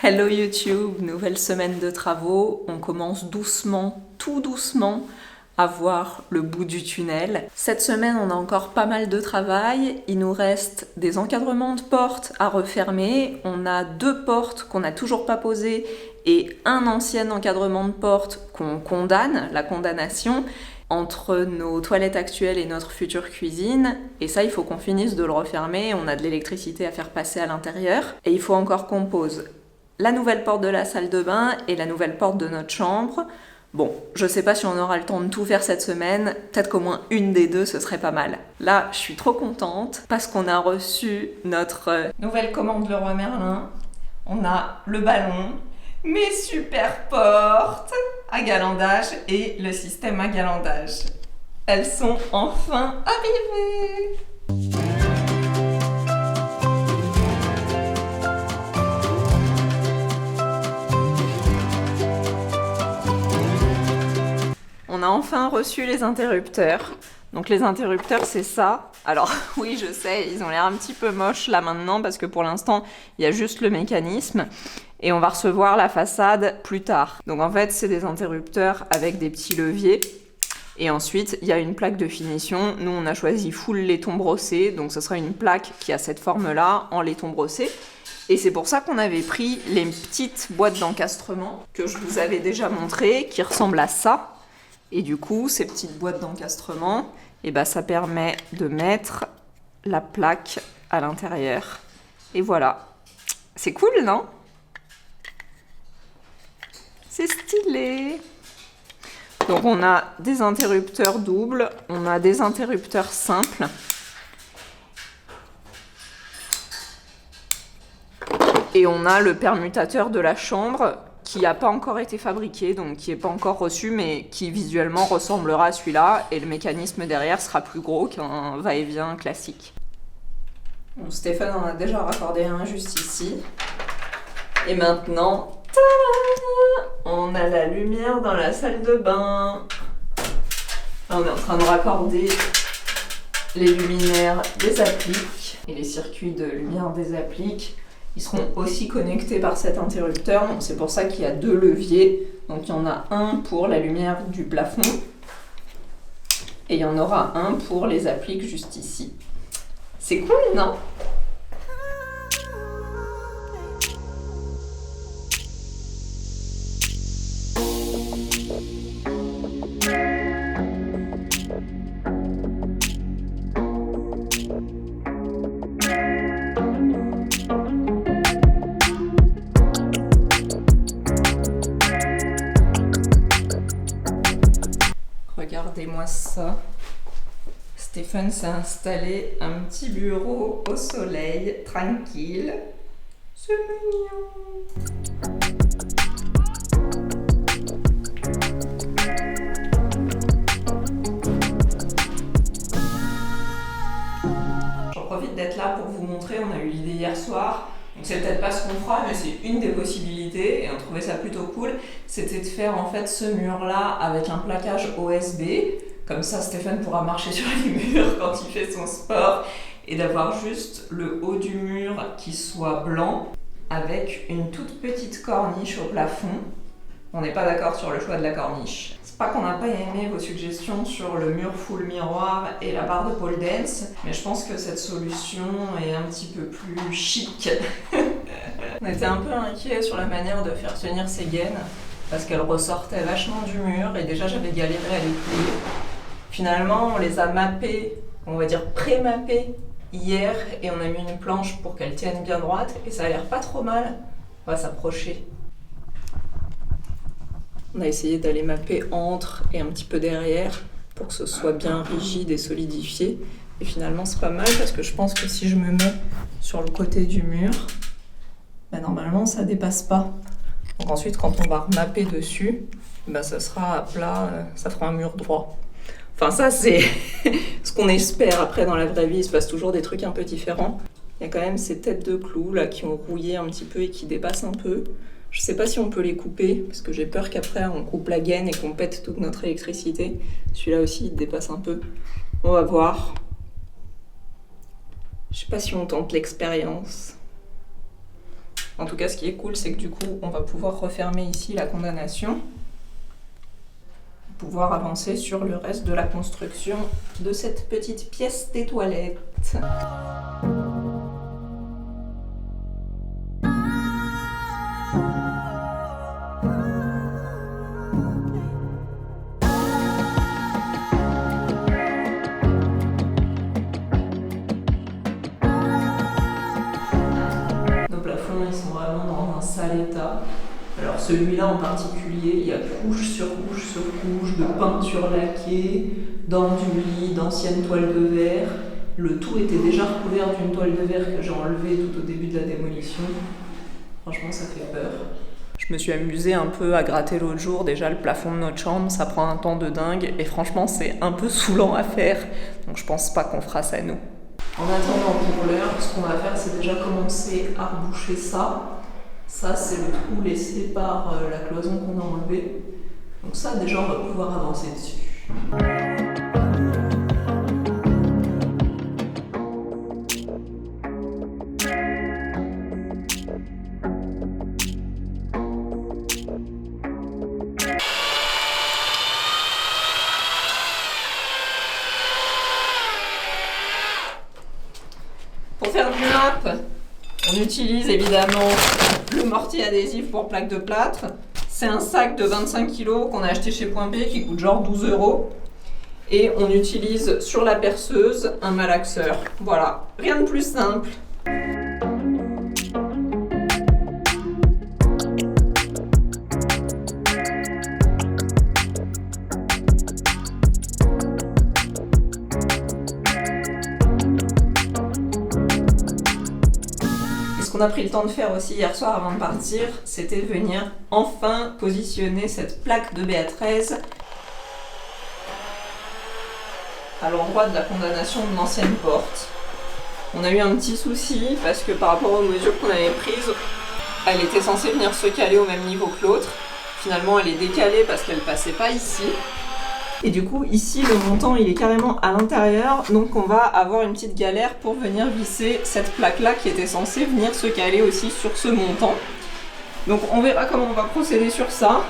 Hello YouTube, nouvelle semaine de travaux. On commence doucement, tout doucement, à voir le bout du tunnel. Cette semaine, on a encore pas mal de travail. Il nous reste des encadrements de portes à refermer. On a 2 portes qu'on n'a toujours pas posées et un ancien encadrement de porte qu'on condamne, la condamnation, entre nos toilettes actuelles et notre future cuisine. Et ça, il faut qu'on finisse de le refermer. On a de l'électricité à faire passer à l'intérieur. Et il faut encore qu'on pose la nouvelle porte de la salle de bain et la nouvelle porte de notre chambre. Bon, je sais pas si on aura le temps de tout faire cette semaine, peut-être qu'au moins une des deux ce serait pas mal. Là, je suis trop contente parce qu'on a reçu notre nouvelle commande Leroy Merlin. On a le ballon, mes super portes à galandage et le système à galandage. Elles sont enfin arrivées! On a enfin reçu les interrupteurs. Donc les interrupteurs, c'est ça. Alors oui, je sais, ils ont l'air un petit peu moches là maintenant parce que pour l'instant, il y a juste le mécanisme et on va recevoir la façade plus tard. Donc en fait, c'est des interrupteurs avec des petits leviers. Et ensuite, il y a une plaque de finition. Nous, on a choisi full laiton brossé. Donc ce sera une plaque qui a cette forme-là en laiton brossé. Et c'est pour ça qu'on avait pris les petites boîtes d'encastrement que je vous avais déjà montrées, qui ressemblent à ça. Et du coup, ces petites boîtes d'encastrement, ça permet de mettre la plaque à l'intérieur. Et voilà. C'est cool, non? C'est stylé. Donc on a des interrupteurs doubles, on a des interrupteurs simples. Et on a le permutateur de la chambre qui n'a pas encore été fabriqué, donc qui n'est pas encore reçu, mais qui visuellement ressemblera à celui-là, et le mécanisme derrière sera plus gros qu'un va-et-vient classique. Bon, Stéphane en a déjà raccordé un juste ici. Et maintenant, tada, on a la lumière dans la salle de bain. Là, on est en train de raccorder les luminaires des appliques et les circuits de lumière des appliques. Ils seront aussi connectés par cet interrupteur, donc c'est pour ça qu'il y a 2 leviers. Donc il y en a un pour la lumière du plafond et il y en aura un pour les appliques juste ici. C'est cool, non ? Regardez-moi ça. Stéphane s'est installé un petit bureau au soleil, tranquille. C'est mignon. J'en profite d'être là pour vous montrer, on a eu l'idée hier soir. Donc c'est peut-être pas ce qu'on fera, mais c'est une des possibilités et on trouvait ça plutôt cool. C'était de faire en fait ce mur-là avec un plaquage OSB. Comme ça, Stéphane pourra marcher sur les murs quand il fait son sport. Et d'avoir juste le haut du mur qui soit blanc avec une toute petite corniche au plafond. On n'est pas d'accord sur le choix de la corniche. C'est pas qu'on n'a pas aimé vos suggestions sur le mur full miroir et la barre de pole dance, mais je pense que cette solution est un petit peu plus chic. On était un peu inquiets sur la manière de faire tenir ces gaines, parce qu'elles ressortaient vachement du mur, et déjà j'avais galéré à les plier. Finalement, on les a mappées, on va dire pré-mappées hier, et on a mis une planche pour qu'elles tiennent bien droite, et ça a l'air pas trop mal. On va s'approcher. On a essayé d'aller mapper entre et un petit peu derrière pour que ce soit bien rigide et solidifié. Et finalement, c'est pas mal parce que je pense que si je me mets sur le côté du mur, normalement, ça dépasse pas. Donc ensuite, quand on va remapper dessus, ça sera à plat, ça fera un mur droit. Enfin, ça, c'est ce qu'on espère. Après, dans la vraie vie, il se passe toujours des trucs un peu différents. Il y a quand même ces têtes de clous là qui ont rouillé un petit peu et qui dépassent un peu. Je sais pas si on peut les couper, parce que j'ai peur qu'après on coupe la gaine et qu'on pète toute notre électricité. Celui-là aussi, il dépasse un peu. On va voir. Je sais pas si on tente l'expérience. En tout cas, ce qui est cool, c'est que du coup, on va pouvoir refermer ici la condamnation, pouvoir avancer sur le reste de la construction de cette petite pièce des toilettes. Nos plafonds, ils sont vraiment dans un sale état. Alors celui-là en particulier, il y a couche sur couche sur couche de peinture laquée, dans du lit, d'anciennes toiles de verre. Le tout était déjà recouvert d'une toile de verre que j'ai enlevée tout au début de la démolition. Franchement, ça fait peur. Je me suis amusée un peu à gratter l'autre jour. Déjà, le plafond de notre chambre, ça prend un temps de dingue. Et franchement, c'est un peu saoulant à faire. Donc je pense pas qu'on fera ça nous. En attendant, pour l'heure, ce qu'on va faire, c'est déjà commencer à reboucher ça. Ça, c'est le trou laissé par la cloison qu'on a enlevée. Donc ça, déjà, on va pouvoir avancer dessus. Pour faire du map, on utilise évidemment le mortier adhésif pour plaque de plâtre. C'est un sac de 25 kg qu'on a acheté chez Point P qui coûte genre 12 €. Et on utilise sur la perceuse un malaxeur. Voilà, rien de plus simple. Ce qu'on a pris le temps de faire aussi hier soir avant de partir, c'était de venir enfin positionner cette plaque de BA13 à l'endroit de la condamnation de l'ancienne porte. On a eu un petit souci parce que par rapport aux mesures qu'on avait prises, elle était censée venir se caler au même niveau que l'autre. Finalement, elle est décalée parce qu'elle passait pas ici. Et du coup, ici, le montant, il est carrément à l'intérieur. Donc, on va avoir une petite galère pour venir visser cette plaque-là qui était censée venir se caler aussi sur ce montant. Donc, on verra comment on va procéder sur ça.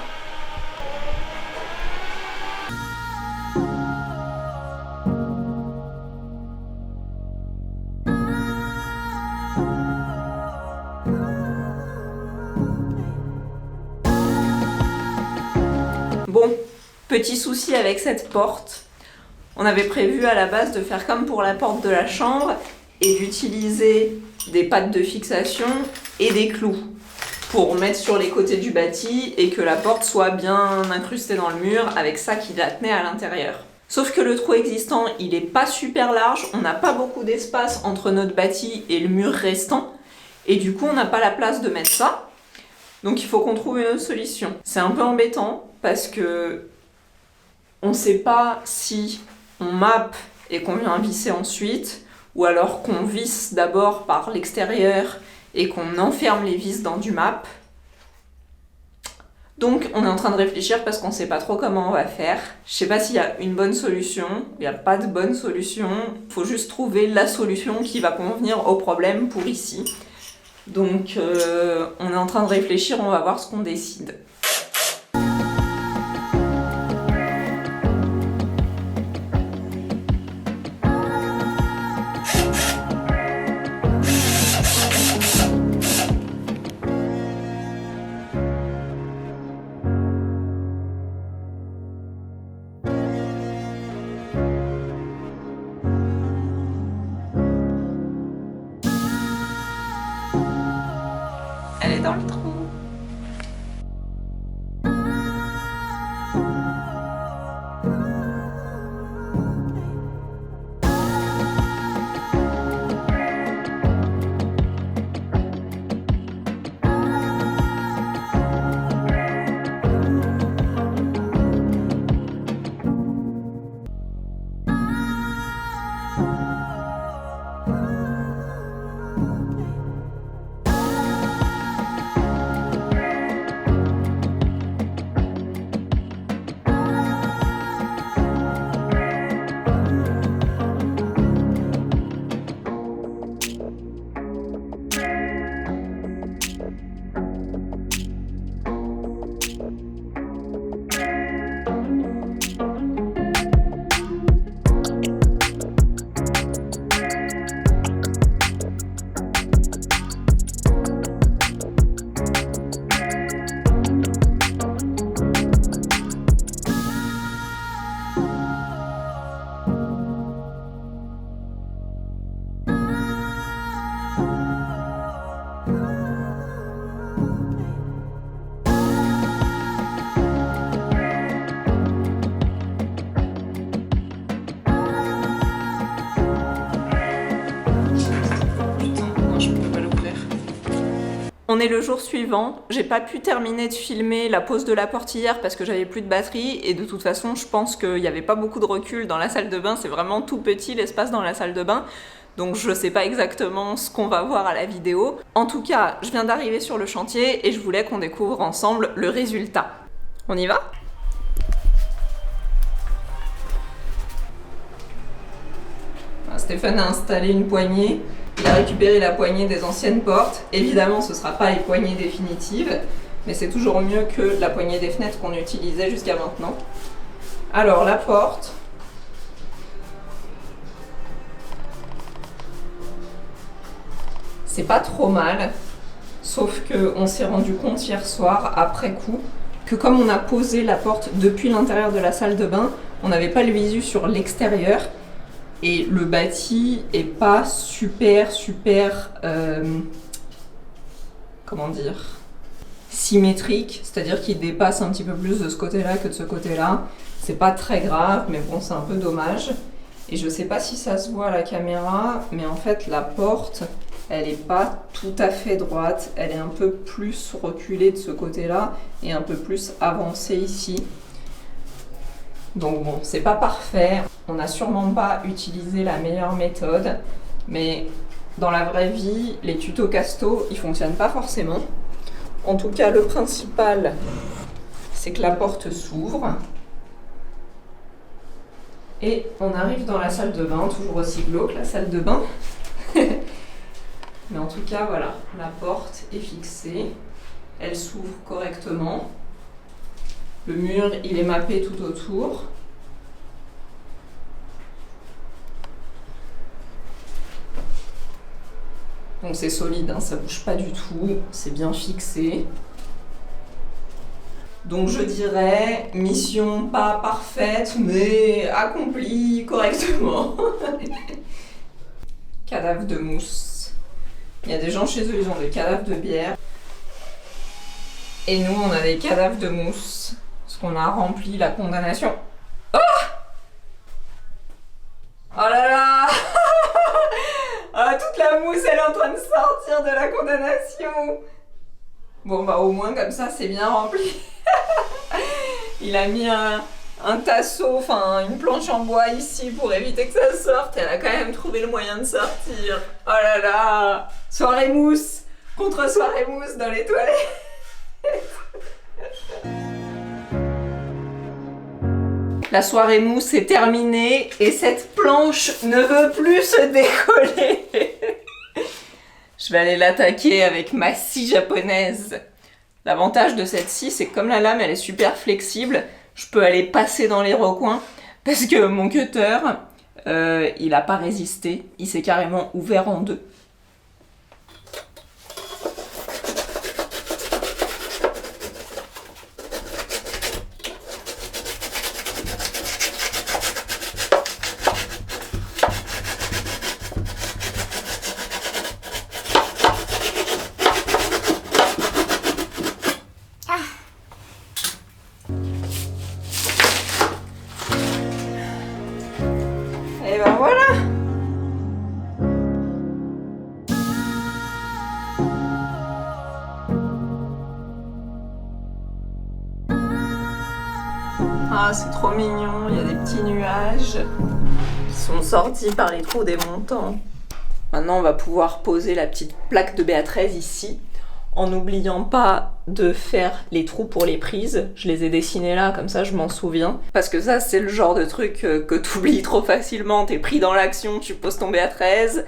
Bon, petit souci avec cette porte. On avait prévu à la base de faire comme pour la porte de la chambre et d'utiliser des pattes de fixation et des clous pour mettre sur les côtés du bâti et que la porte soit bien incrustée dans le mur avec ça qui la tenait à l'intérieur. Sauf que le trou existant, il est pas super large, on n'a pas beaucoup d'espace entre notre bâti et le mur restant et du coup on n'a pas la place de mettre ça. Donc il faut qu'on trouve une autre solution. C'est un peu embêtant parce que on ne sait pas si on mappe et qu'on vient visser ensuite, ou alors qu'on visse d'abord par l'extérieur et qu'on enferme les vis dans du map. Donc on est en train de réfléchir parce qu'on ne sait pas trop comment on va faire. Je sais pas s'il y a une bonne solution, il n'y a pas de bonne solution. Il faut juste trouver la solution qui va convenir au problème pour ici. Donc on est en train de réfléchir, on va voir ce qu'on décide. Elle est dans le trou. On est le jour suivant, j'ai pas pu terminer de filmer la pose de la porte hier parce que j'avais plus de batterie et de toute façon je pense qu'il n'y avait pas beaucoup de recul dans la salle de bain, c'est vraiment tout petit l'espace dans la salle de bain, donc je sais pas exactement ce qu'on va voir à la vidéo. En tout cas, je viens d'arriver sur le chantier et je voulais qu'on découvre ensemble le résultat. On y va ? Stéphane a installé une poignée. Il a récupéré la poignée des anciennes portes. Évidemment, ce ne sera pas les poignées définitives, mais c'est toujours mieux que la poignée des fenêtres qu'on utilisait jusqu'à maintenant. Alors, la porte. C'est pas trop mal, sauf qu'on s'est rendu compte hier soir, après coup, que comme on a posé la porte depuis l'intérieur de la salle de bain, on n'avait pas le visu sur l'extérieur. Et le bâti est pas super, comment dire, symétrique, c'est-à-dire qu'il dépasse un petit peu plus de ce côté-là que de ce côté-là. C'est pas très grave, mais bon, c'est un peu dommage. Et je sais pas si ça se voit à la caméra, mais en fait, la porte, elle est pas tout à fait droite. Elle est un peu plus reculée de ce côté-là et un peu plus avancée ici. Donc bon, c'est pas parfait, on n'a sûrement pas utilisé la meilleure méthode, mais dans la vraie vie, les tutos Casto, ils fonctionnent pas forcément. En tout cas, le principal, c'est que la porte s'ouvre. Et on arrive dans la salle de bain, toujours aussi glauque la salle de bain. Mais en tout cas, voilà, la porte est fixée, elle s'ouvre correctement. Le mur, il est mappé tout autour. Donc c'est solide, hein, ça bouge pas du tout, c'est bien fixé. Donc je dirais, mission pas parfaite, mais accomplie correctement. Cadavre de mousse. Il y a des gens chez eux, ils ont des cadavres de bière. Et nous, on a des cadavres de mousse. On a rempli la condamnation. Oh, oh là là. Ah, toute la mousse, elle est en train de sortir de la condamnation. Bon, bah au moins, comme ça, c'est bien rempli. Il a mis un tasseau, enfin une planche en bois ici pour éviter que ça sorte. Elle a quand même trouvé le moyen de sortir. Oh là là. Soirée mousse contre soirée mousse dans les toilettes. La soirée mousse est terminée et cette planche ne veut plus se décoller. Je vais aller l'attaquer avec ma scie japonaise. L'avantage de cette scie, c'est que comme la lame elle est super flexible, je peux aller passer dans les recoins parce que mon cutter, il n'a pas résisté, il s'est carrément ouvert en deux. Et ben voilà. Ah, c'est trop mignon, il y a des petits nuages qui sont sortis par les trous des montants. Maintenant, on va pouvoir poser la petite plaque de BA13 ici, en n'oubliant pas de faire les trous pour les prises. Je les ai dessinés là, comme ça je m'en souviens. Parce que ça, c'est le genre de truc que tu oublies trop facilement. T'es pris dans l'action, tu poses ton BA13,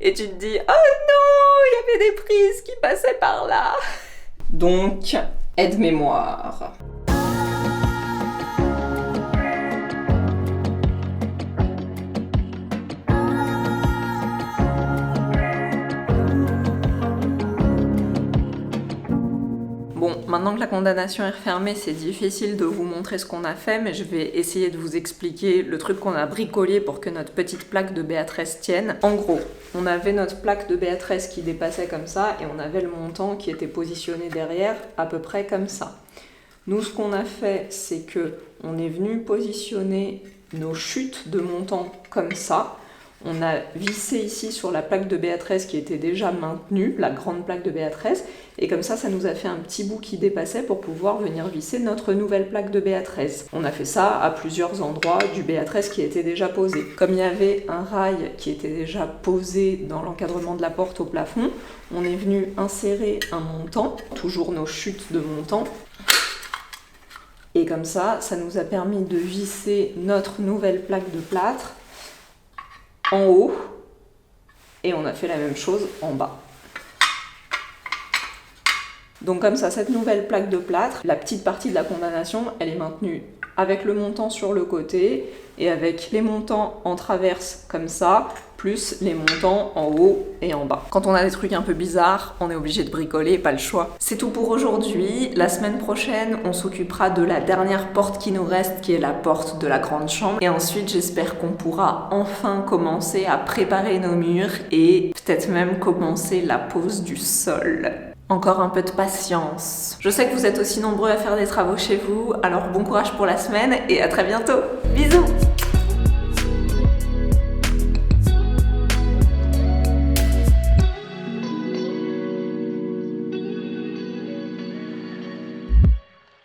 et tu te dis « Oh non, il y avait des prises qui passaient par là !» Donc, aide-mémoire. Bon, maintenant que la condamnation est refermée, c'est difficile de vous montrer ce qu'on a fait, mais je vais essayer de vous expliquer le truc qu'on a bricolé pour que notre petite plaque de BA13 tienne. En gros, on avait notre plaque de BA13 qui dépassait comme ça, et on avait le montant qui était positionné derrière, à peu près comme ça. Nous, ce qu'on a fait, c'est que on est venu positionner nos chutes de montant comme ça. On a vissé ici sur la plaque de BA13 qui était déjà maintenue, la grande plaque de BA13, et comme ça nous a fait un petit bout qui dépassait pour pouvoir venir visser notre nouvelle plaque de BA13. On a fait ça à plusieurs endroits du BA13 qui était déjà posé. Comme il y avait un rail qui était déjà posé dans l'encadrement de la porte au plafond, on est venu insérer un montant, toujours nos chutes de montant. Et comme ça nous a permis de visser notre nouvelle plaque de plâtre en haut, et on a fait la même chose en bas. Donc comme ça, cette nouvelle plaque de plâtre, la petite partie de la condamnation, elle est maintenue avec le montant sur le côté et avec les montants en traverse comme ça, plus les montants en haut et en bas. Quand on a des trucs un peu bizarres, on est obligé de bricoler, pas le choix. C'est tout pour aujourd'hui. La semaine prochaine, on s'occupera de la dernière porte qui nous reste, qui est la porte de la grande chambre. Et ensuite, j'espère qu'on pourra enfin commencer à préparer nos murs et peut-être même commencer la pose du sol. Encore un peu de patience. Je sais que vous êtes aussi nombreux à faire des travaux chez vous, alors bon courage pour la semaine et à très bientôt. Bisous!